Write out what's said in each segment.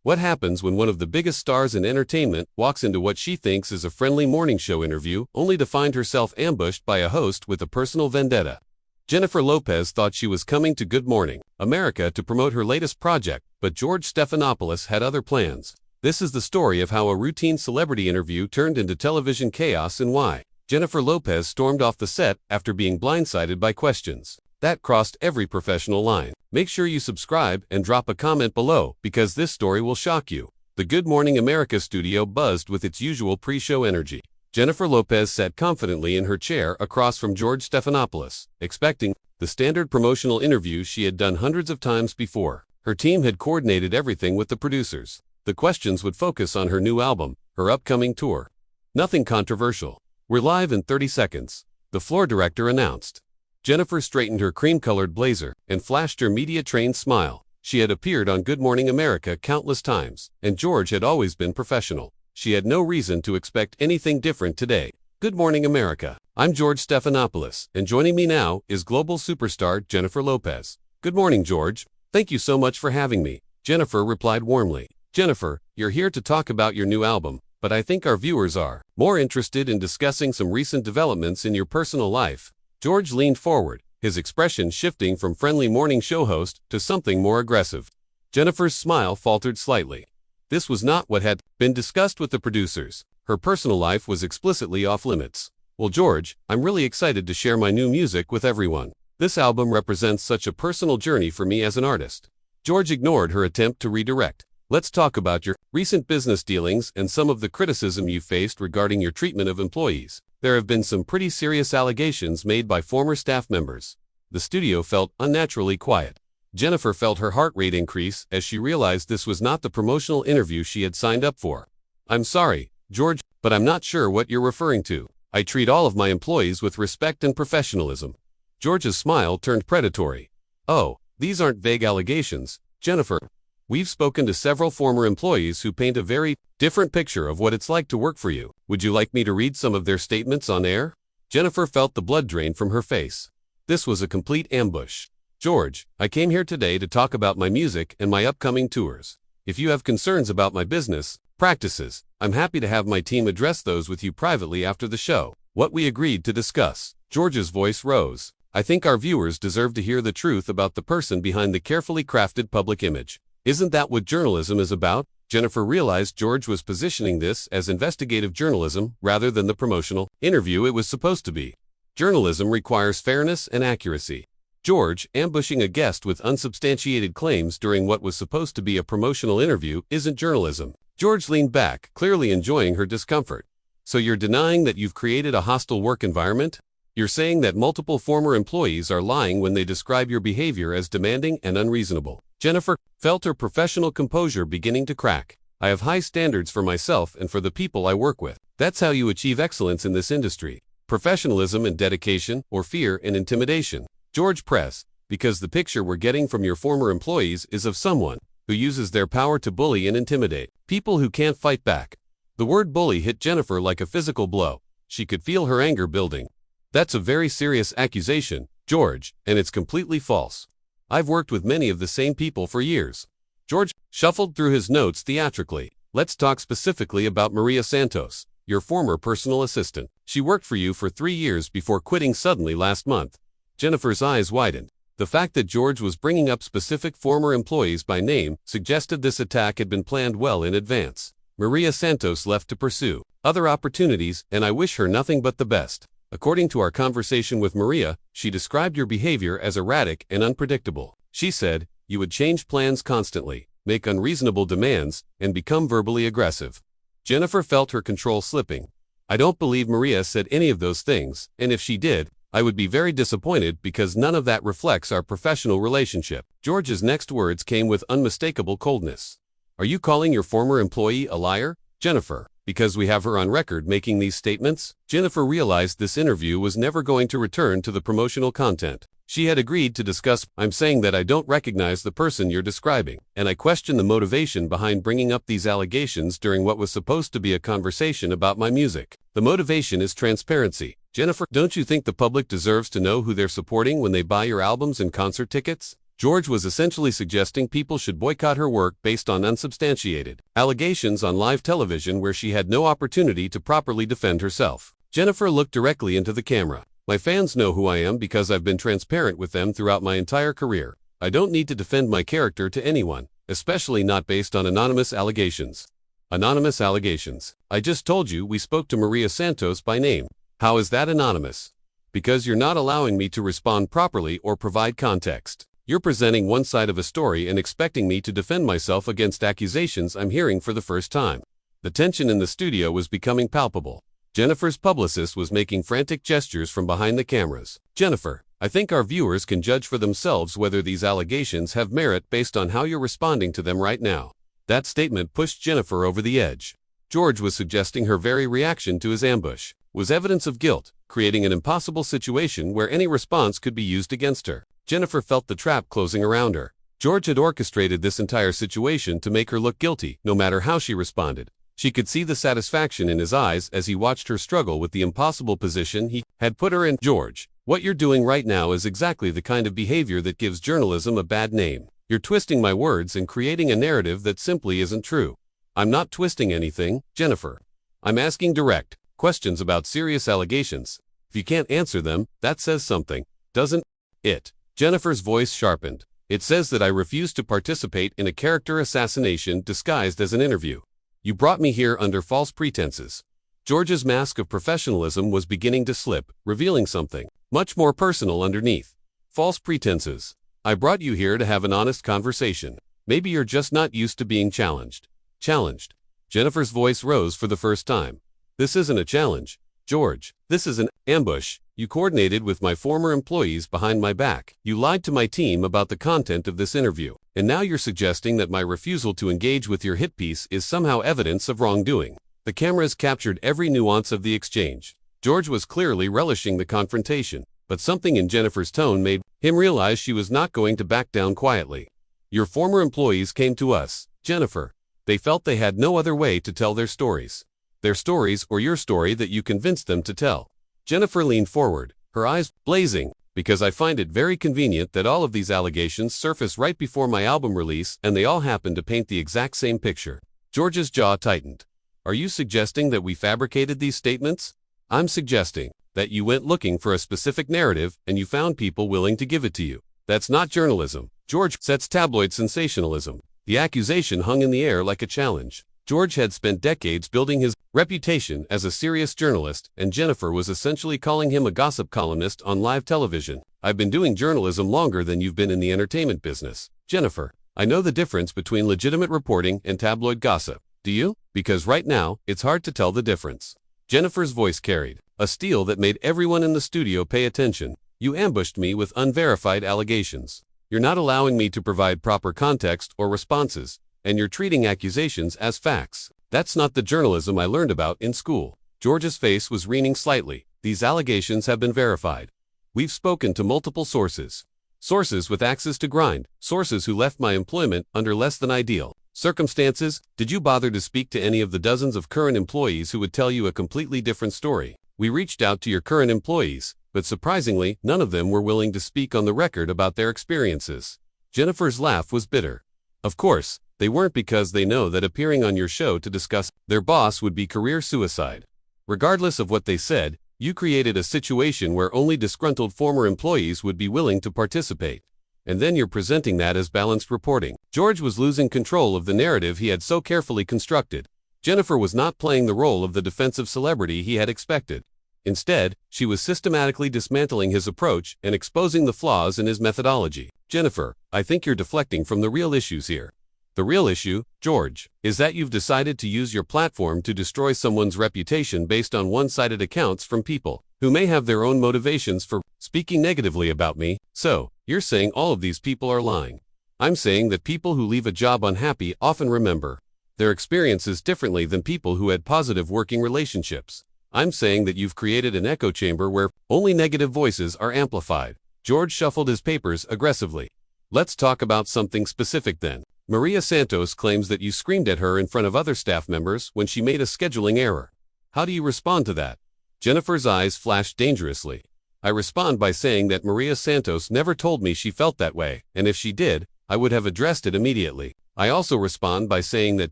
What happens when one of the biggest stars in entertainment walks into what she thinks is a friendly morning show interview, only to find herself ambushed by a host with a personal vendetta? Jennifer Lopez thought she was coming to Good Morning America to promote her latest project, but George Stephanopoulos had other plans. This is the story of how a routine celebrity interview turned into television chaos and why Jennifer Lopez stormed off the set after being blindsided by questions that crossed every professional line. Make sure you subscribe and drop a comment below because this story will shock you. The Good Morning America studio buzzed with its usual pre-show energy. Jennifer Lopez sat confidently in her chair across from George Stephanopoulos, expecting the standard promotional interview she had done hundreds of times before. Her team had coordinated everything with the producers. The questions would focus on her new album, her upcoming tour. Nothing controversial. We're live in 30 seconds, the floor director announced. Jennifer straightened her cream-colored blazer and flashed her media-trained smile. She had appeared on Good Morning America countless times, and George had always been professional. She had no reason to expect anything different today. Good Morning America. I'm George Stephanopoulos, and joining me now is global superstar Jennifer Lopez. Good morning, George. Thank you so much for having me, Jennifer replied warmly. Jennifer, you're here to talk about your new album, but I think our viewers are more interested in discussing some recent developments in your personal life. George leaned forward, his expression shifting from friendly morning show host to something more aggressive. Jennifer's smile faltered slightly. This was not what had been discussed with the producers. Her personal life was explicitly off-limits. Well, George, I'm really excited to share my new music with everyone. This album represents such a personal journey for me as an artist. George ignored her attempt to redirect. Let's talk about your recent business dealings and some of the criticism you faced regarding your treatment of employees. There have been some pretty serious allegations made by former staff members. The studio felt unnaturally quiet. Jennifer felt her heart rate increase as she realized this was not the promotional interview she had signed up for. I'm sorry, George, but I'm not sure what you're referring to. I treat all of my employees with respect and professionalism. George's smile turned predatory. Oh, these aren't vague allegations, Jennifer. We've spoken to several former employees who paint a very different picture of what it's like to work for you. Would you like me to read some of their statements on air? Jennifer felt the blood drain from her face. This was a complete ambush. George, I came here today to talk about my music and my upcoming tours. If you have concerns about my business practices, I'm happy to have my team address those with you privately after the show. What we agreed to discuss. George's voice rose. I think our viewers deserve to hear the truth about the person behind the carefully crafted public image. Isn't that what journalism is about? Jennifer realized George was positioning this as investigative journalism rather than the promotional interview it was supposed to be. Journalism requires fairness and accuracy. George, ambushing a guest with unsubstantiated claims during what was supposed to be a promotional interview, isn't journalism. George leaned back, clearly enjoying her discomfort. So you're denying that you've created a hostile work environment? You're saying that multiple former employees are lying when they describe your behavior as demanding and unreasonable. Jennifer felt her professional composure beginning to crack. I have high standards for myself and for the people I work with. That's how you achieve excellence in this industry. Professionalism and dedication, or fear and intimidation. George pressed, because the picture we're getting from your former employees is of someone who uses their power to bully and intimidate people who can't fight back. The word bully hit Jennifer like a physical blow. She could feel her anger building. That's a very serious accusation, George, and it's completely false. I've worked with many of the same people for years. George shuffled through his notes theatrically. Let's talk specifically about Maria Santos, your former personal assistant. She worked for you for 3 years before quitting suddenly last month. Jennifer's eyes widened. The fact that George was bringing up specific former employees by name suggested this attack had been planned well in advance. Maria Santos left to pursue other opportunities, and I wish her nothing but the best. According to our conversation with Maria, she described your behavior as erratic and unpredictable. She said, you would change plans constantly, make unreasonable demands, and become verbally aggressive. Jennifer felt her control slipping. I don't believe Maria said any of those things, and if she did, I would be very disappointed because none of that reflects our professional relationship. George's next words came with unmistakable coldness. Are you calling your former employee a liar, Jennifer? Because we have her on record making these statements? Jennifer realized this interview was never going to return to the promotional content. She had agreed to discuss. I'm saying that I don't recognize the person you're describing, and I question the motivation behind bringing up these allegations during what was supposed to be a conversation about my music. The motivation is transparency. Jennifer, don't you think the public deserves to know who they're supporting when they buy your albums and concert tickets? George was essentially suggesting people should boycott her work based on unsubstantiated allegations on live television where she had no opportunity to properly defend herself. Jennifer looked directly into the camera. My fans know who I am because I've been transparent with them throughout my entire career. I don't need to defend my character to anyone, especially not based on anonymous allegations. Anonymous allegations. I just told you we spoke to Maria Santos by name. How is that anonymous? Because you're not allowing me to respond properly or provide context. You're presenting one side of a story and expecting me to defend myself against accusations I'm hearing for the first time. The tension in the studio was becoming palpable. Jennifer's publicist was making frantic gestures from behind the cameras. Jennifer, I think our viewers can judge for themselves whether these allegations have merit based on how you're responding to them right now. That statement pushed Jennifer over the edge. George was suggesting her very reaction to his ambush was evidence of guilt, creating an impossible situation where any response could be used against her. Jennifer felt the trap closing around her. George had orchestrated this entire situation to make her look guilty, no matter how she responded. She could see the satisfaction in his eyes as he watched her struggle with the impossible position he had put her in. George, what you're doing right now is exactly the kind of behavior that gives journalism a bad name. You're twisting my words and creating a narrative that simply isn't true. I'm not twisting anything, Jennifer. I'm asking direct questions about serious allegations. If you can't answer them, that says something, doesn't it? Jennifer's voice sharpened. It says that I refuse to participate in a character assassination disguised as an interview. You brought me here under false pretenses. George's mask of professionalism was beginning to slip, revealing something much more personal underneath. False pretenses. I brought you here to have an honest conversation. Maybe you're just not used to being challenged. Challenged. Jennifer's voice rose for the first time. This isn't a challenge, George. This is an ambush. You coordinated with my former employees behind my back. You lied to my team about the content of this interview. And now you're suggesting that my refusal to engage with your hit piece is somehow evidence of wrongdoing. The cameras captured every nuance of the exchange. George was clearly relishing the confrontation, but something in Jennifer's tone made him realize she was not going to back down quietly. Your former employees came to us, Jennifer. They felt they had no other way to tell their stories. Their stories or your story that you convinced them to tell. Jennifer leaned forward, her eyes blazing, because I find it very convenient that all of these allegations surface right before my album release and they all happen to paint the exact same picture. George's jaw tightened. Are you suggesting that we fabricated these statements? I'm suggesting that you went looking for a specific narrative and you found people willing to give it to you. That's not journalism. George sets tabloid sensationalism. The accusation hung in the air like a challenge. George had spent decades building his reputation as a serious journalist, and Jennifer was essentially calling him a gossip columnist on live television. I've been doing journalism longer than you've been in the entertainment business. Jennifer, I know the difference between legitimate reporting and tabloid gossip. Do you? Because right now, it's hard to tell the difference. Jennifer's voice carried a steel that made everyone in the studio pay attention. You ambushed me with unverified allegations. You're not allowing me to provide proper context or responses, and you're treating accusations as facts. That's not the journalism I learned about in school. George's face was wreathing slightly. These allegations have been verified. We've spoken to multiple sources. Sources with axes to grind. Sources who left my employment under less than ideal circumstances. Did you bother to speak to any of the dozens of current employees who would tell you a completely different story? We reached out to your current employees, but surprisingly, none of them were willing to speak on the record about their experiences. Jennifer's laugh was bitter. Of course, they weren't, because they know that appearing on your show to discuss their boss would be career suicide. Regardless of what they said, you created a situation where only disgruntled former employees would be willing to participate. And then you're presenting that as balanced reporting. George was losing control of the narrative he had so carefully constructed. Jennifer was not playing the role of the defensive celebrity he had expected. Instead, she was systematically dismantling his approach and exposing the flaws in his methodology. Jennifer, I think you're deflecting from the real issues here. The real issue, George, is that you've decided to use your platform to destroy someone's reputation based on one-sided accounts from people who may have their own motivations for speaking negatively about me. So, you're saying all of these people are lying. I'm saying that people who leave a job unhappy often remember their experiences differently than people who had positive working relationships. I'm saying that you've created an echo chamber where only negative voices are amplified. George shuffled his papers aggressively. Let's talk about something specific then. Maria Santos claims that you screamed at her in front of other staff members when she made a scheduling error. How do you respond to that? Jennifer's eyes flashed dangerously. I respond by saying that Maria Santos never told me she felt that way, and if she did, I would have addressed it immediately. I also respond by saying that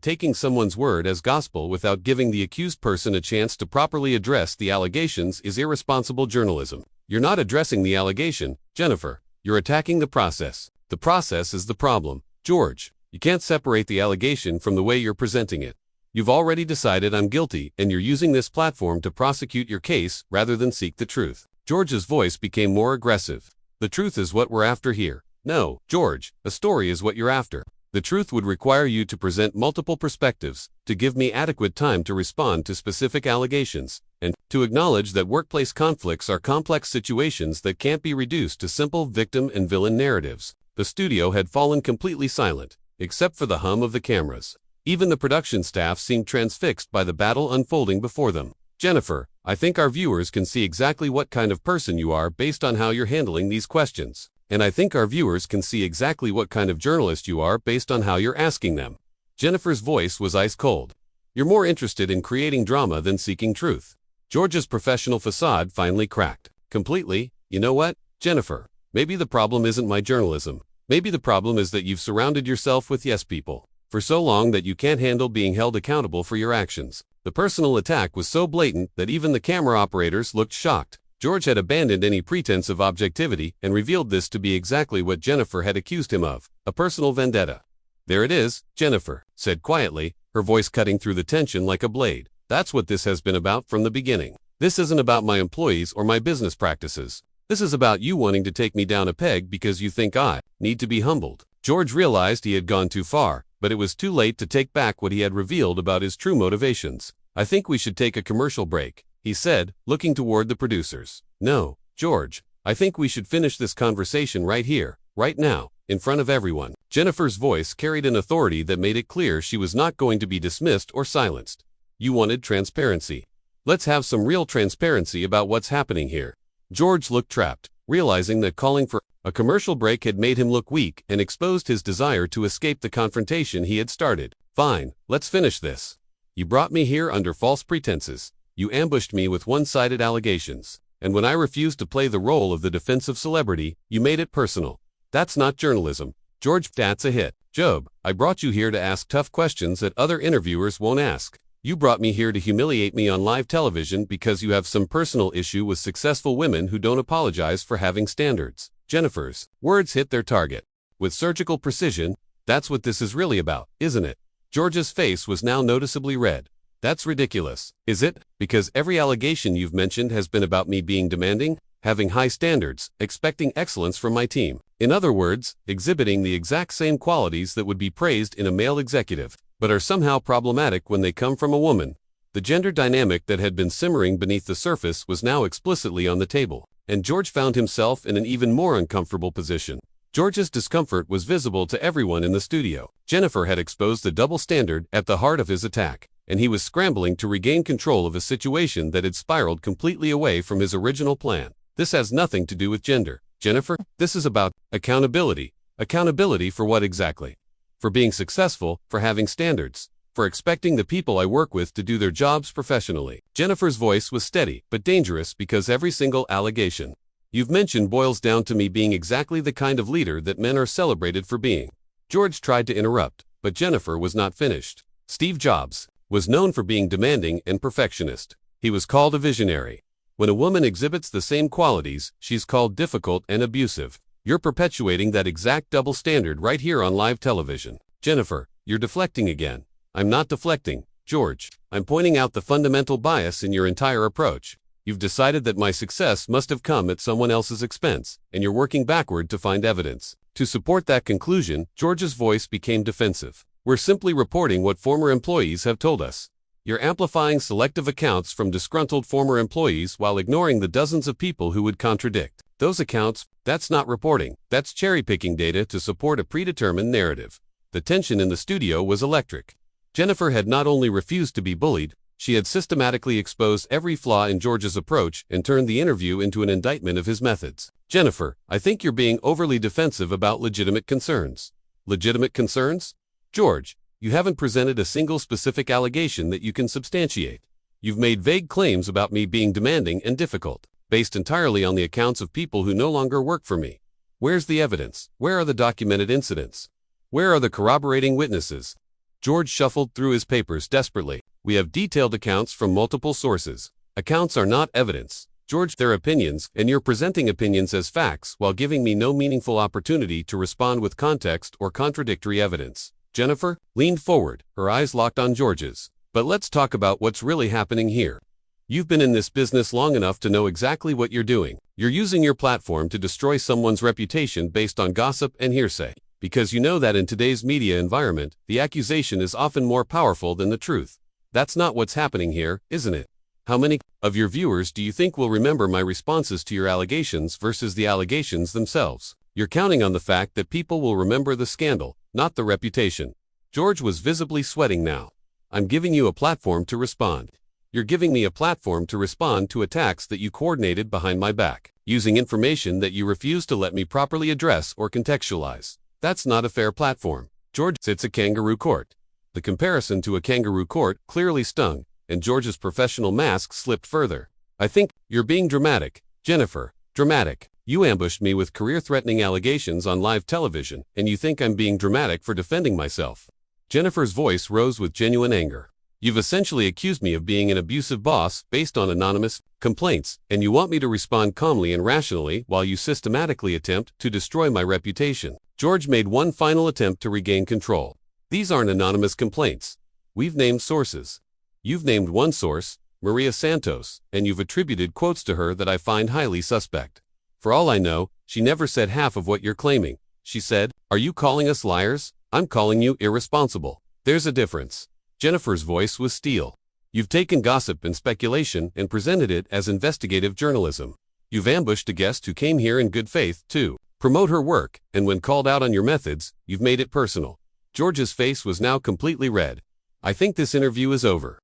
taking someone's word as gospel without giving the accused person a chance to properly address the allegations is irresponsible journalism. You're not addressing the allegation, Jennifer. You're attacking the process. The process is the problem. George, you can't separate the allegation from the way you're presenting it. You've already decided I'm guilty, and you're using this platform to prosecute your case rather than seek the truth. George's voice became more aggressive. The truth is what we're after here. No, George, a story is what you're after. The truth would require you to present multiple perspectives, to give me adequate time to respond to specific allegations, and to acknowledge that workplace conflicts are complex situations that can't be reduced to simple victim and villain narratives. The studio had fallen completely silent, except for the hum of the cameras. Even the production staff seemed transfixed by the battle unfolding before them. Jennifer, I think our viewers can see exactly what kind of person you are based on how you're handling these questions. And I think our viewers can see exactly what kind of journalist you are based on how you're asking them. Jennifer's voice was ice cold. You're more interested in creating drama than seeking truth. George's professional facade finally cracked. Completely. You know what, Jennifer? Maybe the problem isn't my journalism. Maybe the problem is that you've surrounded yourself with yes people for so long that you can't handle being held accountable for your actions. The personal attack was so blatant that even the camera operators looked shocked. George had abandoned any pretense of objectivity and revealed this to be exactly what Jennifer had accused him of, a personal vendetta. There it is, Jennifer said quietly, her voice cutting through the tension like a blade. That's what this has been about from the beginning. This isn't about my employees or my business practices. This is about you wanting to take me down a peg because you think I need to be humbled. George realized he had gone too far, but it was too late to take back what he had revealed about his true motivations. I think we should take a commercial break, he said, looking toward the producers. No, George, I think we should finish this conversation right here, right now, in front of everyone. Jennifer's voice carried an authority that made it clear she was not going to be dismissed or silenced. You wanted transparency. Let's have some real transparency about what's happening here. George looked trapped, realizing that calling for a commercial break had made him look weak and exposed his desire to escape the confrontation he had started. Fine, let's finish this. You brought me here under false pretenses. You ambushed me with one-sided allegations. And when I refused to play the role of the defensive celebrity, you made it personal. That's not journalism. George, that's a hit. Job, I brought you here to ask tough questions that other interviewers won't ask. You brought me here to humiliate me on live television because you have some personal issue with successful women who don't apologize for having standards. Jennifer's words hit their target. With surgical precision, that's what this is really about, isn't it? George's face was now noticeably red. That's ridiculous. Is it? Because every allegation you've mentioned has been about me being demanding, having high standards, expecting excellence from my team. In other words, exhibiting the exact same qualities that would be praised in a male executive, but are somehow problematic when they come from a woman. The gender dynamic that had been simmering beneath the surface was now explicitly on the table, and George found himself in an even more uncomfortable position. George's discomfort was visible to everyone in the studio. Jennifer had exposed the double standard at the heart of his attack, and he was scrambling to regain control of a situation that had spiraled completely away from his original plan. This has nothing to do with gender, Jennifer. This is about accountability. Accountability for what exactly? For being successful, for having standards, for expecting the people I work with to do their jobs professionally. Jennifer's voice was steady, but dangerous because every single allegation you've mentioned boils down to me being exactly the kind of leader that men are celebrated for being. George tried to interrupt, but Jennifer was not finished. Steve Jobs was known for being demanding and perfectionist. He was called a visionary. When a woman exhibits the same qualities, she's called difficult and abusive. You're perpetuating that exact double standard right here on live television. Jennifer, you're deflecting again. I'm not deflecting, George. I'm pointing out the fundamental bias in your entire approach. You've decided that my success must have come at someone else's expense, and you're working backward to find evidence. To support that conclusion, George's voice became defensive. We're simply reporting what former employees have told us. You're amplifying selective accounts from disgruntled former employees while ignoring the dozens of people who would contradict those accounts. That's not reporting. That's cherry-picking data to support a predetermined narrative. The tension in the studio was electric. Jennifer had not only refused to be bullied, she had systematically exposed every flaw in George's approach and turned the interview into an indictment of his methods. Jennifer, I think you're being overly defensive about legitimate concerns. Legitimate concerns? George, you haven't presented a single specific allegation that you can substantiate. You've made vague claims about me being demanding and difficult. based entirely on the accounts of people who no longer work for me. Where's the evidence? Where are the documented incidents? Where are the corroborating witnesses? George shuffled through his papers desperately. We have detailed accounts from multiple sources. Accounts are not evidence. George, they're opinions, and you're presenting opinions as facts while giving me no meaningful opportunity to respond with context or contradictory evidence. Jennifer leaned forward, her eyes locked on George's. But let's talk about what's really happening here. You've been in this business long enough to know exactly what you're doing. You're using your platform to destroy someone's reputation based on gossip and hearsay. Because you know that in today's media environment, the accusation is often more powerful than the truth. That's not what's happening here, isn't it? How many of your viewers do you think will remember my responses to your allegations versus the allegations themselves? You're counting on the fact that people will remember the scandal, not the reputation. George was visibly sweating now. I'm giving you a platform to respond. You're giving me a platform to respond to attacks that you coordinated behind my back, using information that you refuse to let me properly address or contextualize. That's not a fair platform. George, it's a kangaroo court. The comparison to a kangaroo court clearly stung, and George's professional mask slipped further. I think you're being dramatic, Jennifer. Dramatic. You ambushed me with career-threatening allegations on live television, and you think I'm being dramatic for defending myself. Jennifer's voice rose with genuine anger. You've essentially accused me of being an abusive boss based on anonymous complaints, and you want me to respond calmly and rationally while you systematically attempt to destroy my reputation. George made one final attempt to regain control. These aren't anonymous complaints. We've named sources. You've named one source, Maria Santos, and you've attributed quotes to her that I find highly suspect. For all I know, she never said half of what you're claiming. She said, "Are you calling us liars? I'm calling you irresponsible." There's a difference. Jennifer's voice was steel. You've taken gossip and speculation and presented it as investigative journalism. You've ambushed a guest who came here in good faith to promote her work, and when called out on your methods, you've made it personal. George's face was now completely red. I think this interview is over.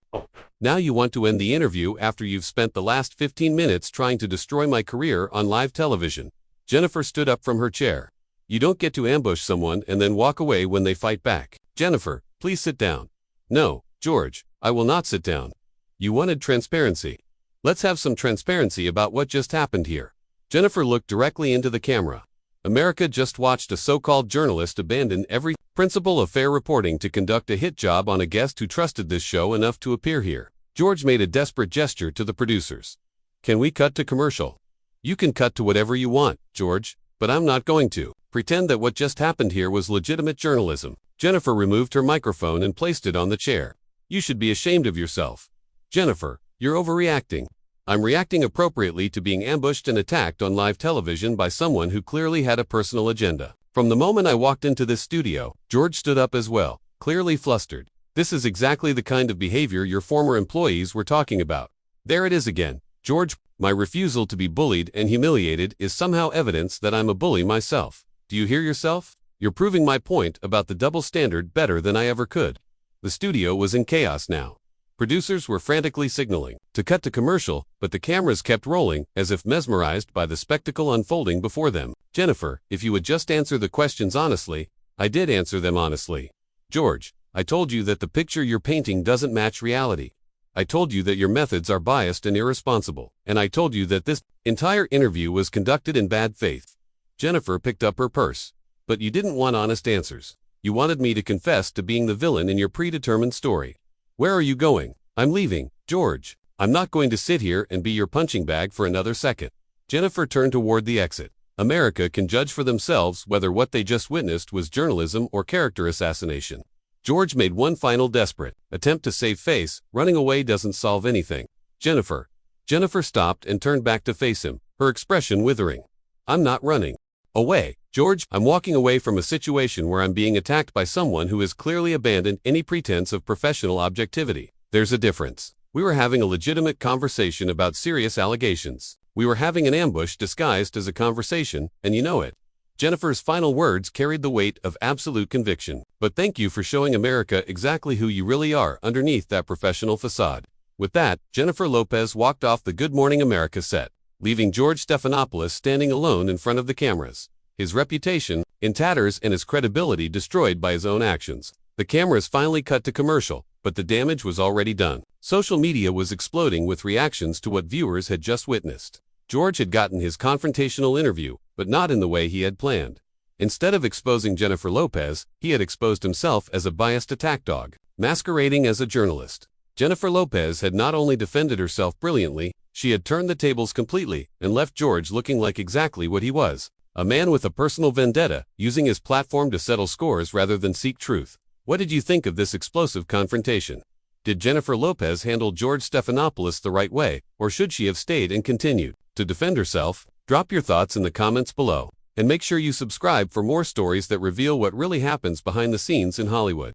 Now you want to end the interview after you've spent the last 15 minutes trying to destroy my career on live television. Jennifer stood up from her chair. You don't get to ambush someone and then walk away when they fight back. Jennifer, please sit down. No, George, I will not sit down. You wanted transparency. Let's have some transparency about what just happened here. Jennifer looked directly into the camera. America just watched a so-called journalist abandon every principle of fair reporting to conduct a hit job on a guest who trusted this show enough to appear here. George made a desperate gesture to the producers. Can we cut to commercial? You can cut to whatever you want, George, but I'm not going to. Pretend that what just happened here was legitimate journalism. Jennifer removed her microphone and placed it on the chair. You should be ashamed of yourself. Jennifer, you're overreacting. I'm reacting appropriately to being ambushed and attacked on live television by someone who clearly had a personal agenda. From the moment I walked into this studio, George stood up as well, clearly flustered. This is exactly the kind of behavior your former employees were talking about. There it is again. George, my refusal to be bullied and humiliated is somehow evidence that I'm a bully myself. Do you hear yourself? You're proving my point about the double standard better than I ever could. The studio was in chaos now. Producers were frantically signaling to cut to commercial, but the cameras kept rolling as if mesmerized by the spectacle unfolding before them. Jennifer, if you would just answer the questions honestly. I did answer them honestly. George, I told you that the picture you're painting doesn't match reality. I told you that your methods are biased and irresponsible. And I told you that this entire interview was conducted in bad faith. Jennifer picked up her purse. But you didn't want honest answers. You wanted me to confess to being the villain in your predetermined story. Where are you going? I'm leaving, George. I'm not going to sit here and be your punching bag for another second. Jennifer turned toward the exit. America can judge for themselves whether what they just witnessed was journalism or character assassination. George made one final desperate attempt to save face. Running away doesn't solve anything. Jennifer. Jennifer stopped and turned back to face him, her expression withering. I'm not running away, George. I'm walking away from a situation where I'm being attacked by someone who has clearly abandoned any pretense of professional objectivity. There's a difference. We were having a legitimate conversation about serious allegations. We were having an ambush disguised as a conversation, and you know it. Jennifer's final words carried the weight of absolute conviction. But thank you for showing America exactly who you really are underneath that professional facade. With that, Jennifer Lopez walked off the Good Morning America set, leaving George Stephanopoulos standing alone in front of the cameras. His reputation in tatters and his credibility destroyed by his own actions. The cameras finally cut to commercial, but the damage was already done. Social media was exploding with reactions to what viewers had just witnessed. George had gotten his confrontational interview, but not in the way he had planned. Instead of exposing Jennifer Lopez, he had exposed himself as a biased attack dog, masquerading as a journalist. Jennifer Lopez had not only defended herself brilliantly, she had turned the tables completely and left George looking like exactly what he was, a man with a personal vendetta, using his platform to settle scores rather than seek truth. What did you think of this explosive confrontation? Did Jennifer Lopez handle George Stephanopoulos the right way, or should she have stayed and continued to defend herself? Drop your thoughts in the comments below, and make sure you subscribe for more stories that reveal what really happens behind the scenes in Hollywood.